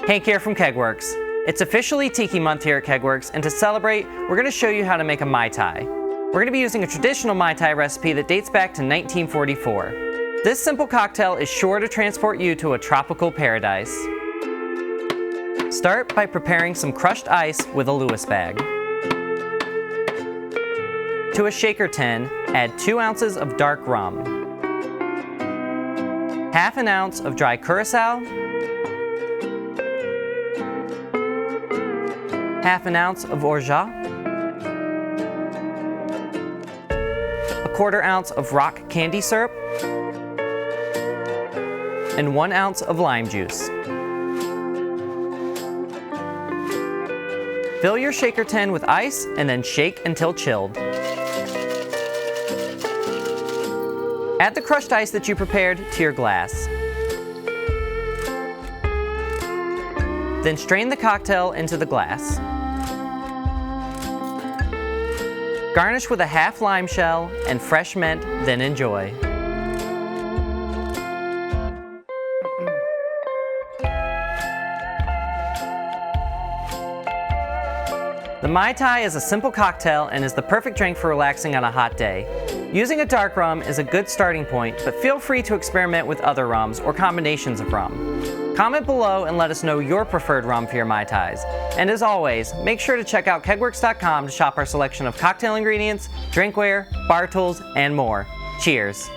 Hank here from Kegworks. It's officially Tiki month here at Kegworks, and to celebrate, we're going to show you how to make a Mai Tai. We're going to be using a traditional Mai Tai recipe that dates back to 1944. This simple cocktail is sure to transport you to a tropical paradise. Start by preparing some crushed ice with a Lewis bag. To a shaker tin, add 2 ounces of dark rum, half an ounce of dry Curaçao, half an ounce of orgeat, a 1/4 ounce of rock candy syrup, and 1 ounce of lime juice. Fill your shaker tin with ice and then shake until chilled. Add the crushed ice that you prepared to your glass. Then strain the cocktail into the glass. Garnish with a half lime shell and fresh mint, then enjoy. The Mai Tai is a simple cocktail and is the perfect drink for relaxing on a hot day. Using a dark rum is a good starting point, but feel free to experiment with other rums or combinations of rum. Comment below and let us know your preferred rum for your Mai Tais. And as always, make sure to check out kegworks.com to shop our selection of cocktail ingredients, drinkware, bar tools, and more. Cheers!